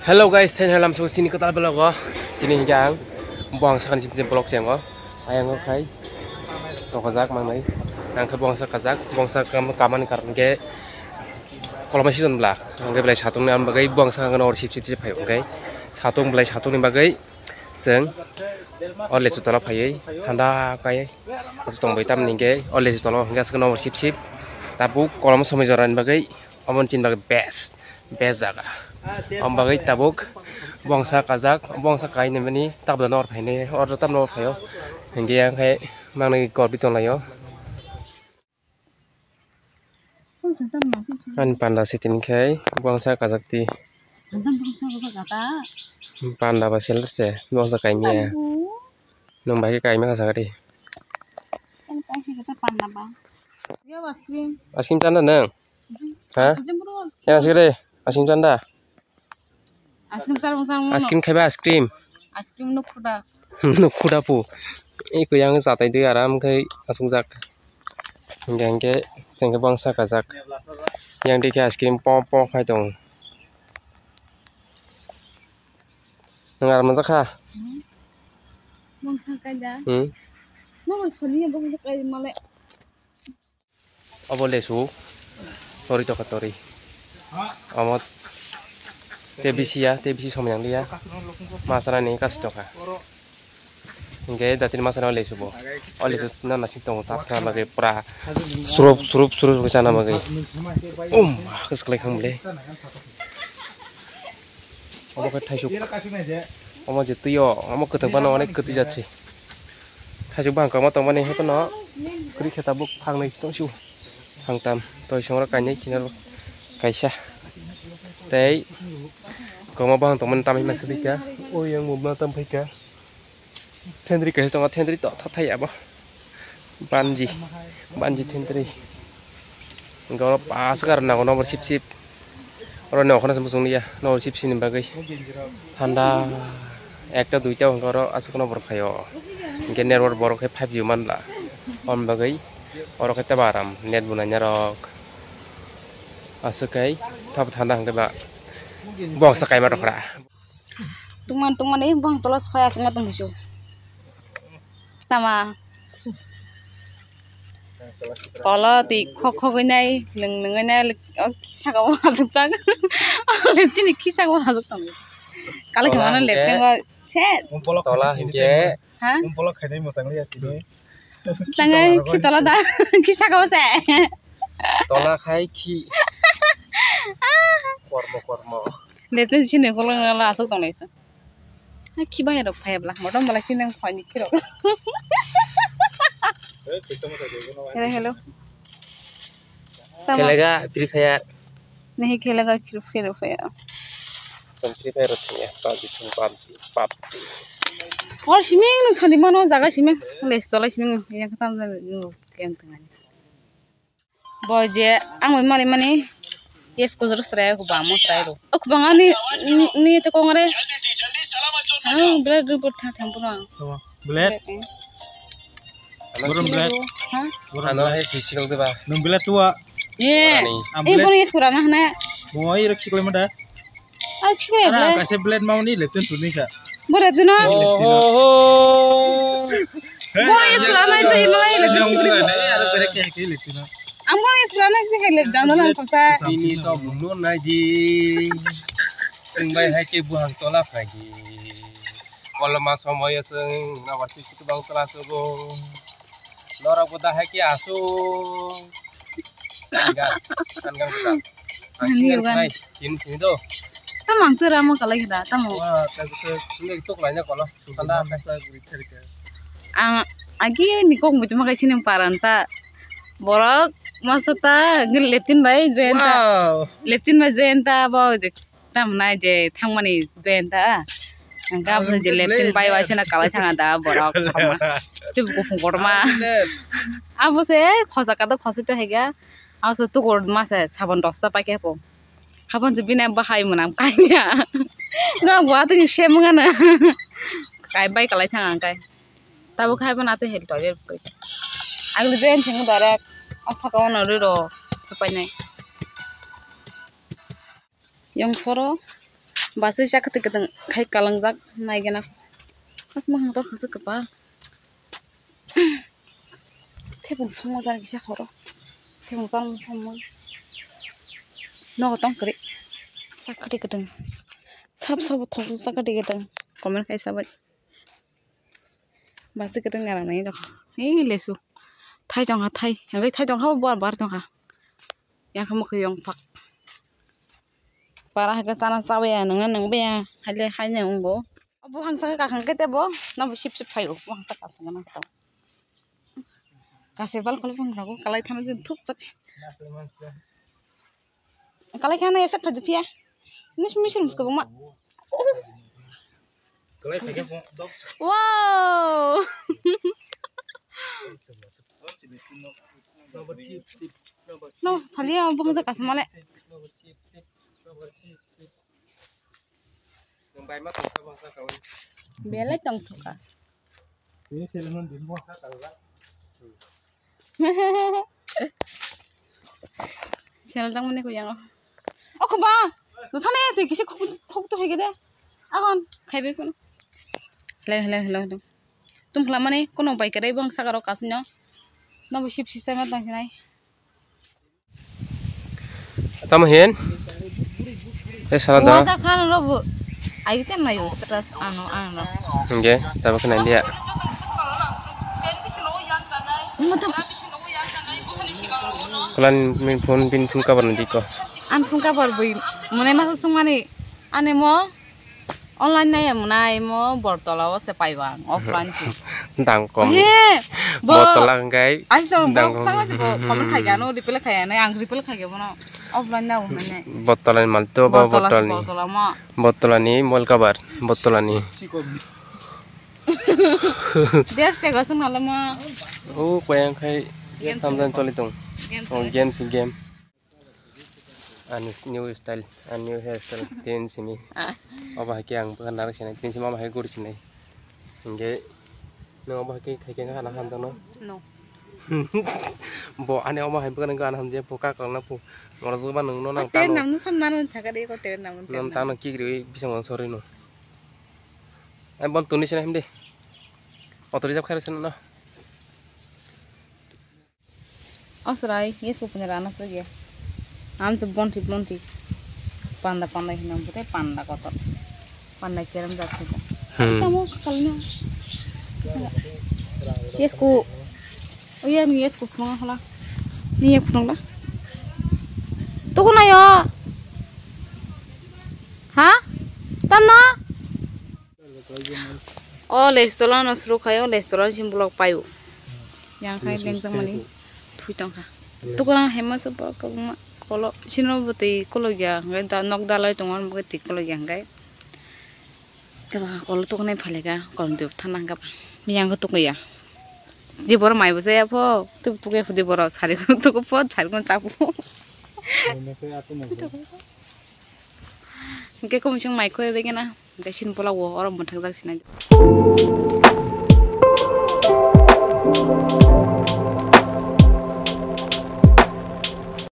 Hello guys, saya dalam sini kota Belago. Ini yang buang sakan sim blok siang go. Ayang kai. Kazak mangai. Ang ke buang Kazak, buang kaman karena ke kalau masih ton belah. Angke belai satu ni am bagai buang sakan or sip pai angke. Satu belai satu ni bagai seng or lesu tolak pai tanda kai. Tong bai tam ningke or lesu tolak angke sakan or sip. Tabu kalau masih jaran bagai amon cin bagai best jaga. Om bagai tabuk bangsa Kazak bangsa kai ni mani tab dan or phai or tam no phayo hingge yang kai mang ni kor bitong layo an panda sitin kai bangsa Kazak ti panda basel se bangsa kai mia nong bagai kai ma Kazak ti asim canda nang ha yang asire asim canda Askrim khaiba askrim nukuda pu iko yang satai tu aram kai asungjak hingge sengke bangsa Kazak yang dike askrim po khai dong ngar manjakha bangsa kaja nomor soni bangsa kaja male obole su tori to katori amot tebisi somyang dia masana ni kasih toka hingga datin masana oleh subo oleh itu nasi tong cakra bagai pra surup ke sana bagai keseklek hang boleh omo ke taisuk omo jetiyo omo ketengpan onek keti jatsi taisuk bang kamu tong mana hepan no kiri kita buk hang nih tong su hang tam toy songra kanya kinar kaisah tei kamu bang teman tamai masih ka oh yang mau bang tamai ka tendri ka sama tendri to thai apa banji tendri engkau pas karena kau nomor sip orang nak kena sembusung dia nomor sip ni bagai tanda ekta duita engkau asal kena berkayo mungkin network borok 5G man lah on bagai orang kita baram net bunanya rok asukai thap thanda hangde ba bong sakai ma rokra tuman ini bang tolos phaya sunga tum hisu tama kalau ti khok nai neng nai kisah kau masuk sang lepti ni kisah kau masuk tam kalau kemana lepti kau cek tola hingge ha Umpolo khainai mosang liya tini tangai kitala da kisah kau se tola khai ki kormo lepti sini kalau ngala masuk tam nesa kiba ya rok phaya bla modom bala sini nang phani kiro hello खेलेगा free fire नहीं खेलेगा फिर सम free fire होती है पबजी और सिमिंग सादी मानो जागा सिमिंग लेस तला सिमिंग या खतम गेम तंगानि बजे आं माने yes ko zero sray ko ba mo sray ro ok banga ni te ko ngare blade report tha tempura blade blade ha ano hai physical de ba nung blade tua ye pun yes kurang na moi rakhi kole mada ar khire ara kaise blade mau ni letun tuni ka bore tu na boy yes kurang na jai mai jong tu ne ara pere ke letuna ambo yes kurang na ke let down na pasa ini to bunu naji engbai hai ke buang tola phagi kalau mas সময় seng nawati situ bang tola sogo lora boda hai ke asu kan kita sini do tamang tu ramo kala kita tamo wah kasi sini tok lainnya kalau tanda masa guri kerja ang agi ni ko mutu makai sini paranta borok masata leptin bai joenta leptin bai joenta ba tam na je thangmani joenta angka apa je leptin bai wa sina kala changa da borok tu ko fungorma apa se khosa ka to khosu to hega aso tu gorma se sabon dosta pakai po habon je bina bahai munam kaya ga buat ni shemanga kai bai kala changa kai tabu khai banate hel to je agli join sing direct asa ka ono ro pai nai yang soro Basu siya ketik-ketik kai kalangjak naigena. Mas mahang to khasuk kapa. Thebung songmo jar kisa khoro. Thebung songmo. No tong kri. Sakati kedeng. Sab thok sakati kedeng. Komen kai sabat. Basu kedeng ngarang nai to. Lesu. Thai jong ha thai. Yang thai jong ha bar jong ha. Yang kamu ke yong pak. Para ke sana sawe ya nang be ya hanya umbo. Abu hangsa ka khang kete bo na sip phayo hang ta kasang na ta. Kasebal kole phang rago kalai thana jin thup sak. Kalai khana esak thad pia. Nis mission musko ma. Kalai khage dog. Wow. No, palia bung sa kasmale. Bela tong thuka. Ini selenon din mo sa kalwa. Sel jang mane ko yang. Oh ko ba. No thane te kisi khok to hege de. Agon khaibe kono. Hello. Tum khla mane kono bai kare bang sagaro kasnyo. No sip sistem tang sinai. Tama hen. Salah dah. Wah kan lo. Ai tem na yo stress ano. Oke, tapi kena dia. Kalian main phone pin kabar nanti kok. An kabar bui. Mune masa sumani. Ane mo online na ya munai mo bortola se paiwang offline sih. Dangkong. Bo Botolang kai. Ai so bo sama sih bo komen kagano dipilih kayane ang dipilih kagano offline na umane. Botolan malto ba botol ni. Bortola mo. Botolani mall kabar. Botolani. Dia sih gak senang lama. Oh, yang kai tamdan colitung. Oh, game. New style, new hairstyle, tin sini. Apa yang bukan narik sini, tin sini mama hai gur sini. Enggak, nang apa kai kan anak hantar no. No. Bo ane oma hai bukan anak hantar poka kalau napu. Orang suka nang no nang Ten tano. namun sanman cakap dia kau ten namun. Nang tano kiri bisa ngang sorry no. Bol tunis sini hemde. Otorizap khair sini no. Asrai, yes punya rana saja. Am bonti panda hinam putih panda kotor panda kirim jatuh kamu kalnya yes ku oh iya nih yes ku pulang lah nih ya pulang lah tuh na yo ha tanah oh restoran asro kayo restoran simbulok payu yang kayak lengkang mani tuitong ka tuh kurang hemat sebab kamu kalau sini berarti kalau ya nggak ada nok dalai tungan berarti kalau ya nggak kalau tuh kena palega kalau tuh tanah nggak yang tuh ya di bawah mai besar apa tuh kayak di bawah cari tuh apa cari kan capu kayak kamu cuma mai kau lagi na desin pola orang bentak sini aja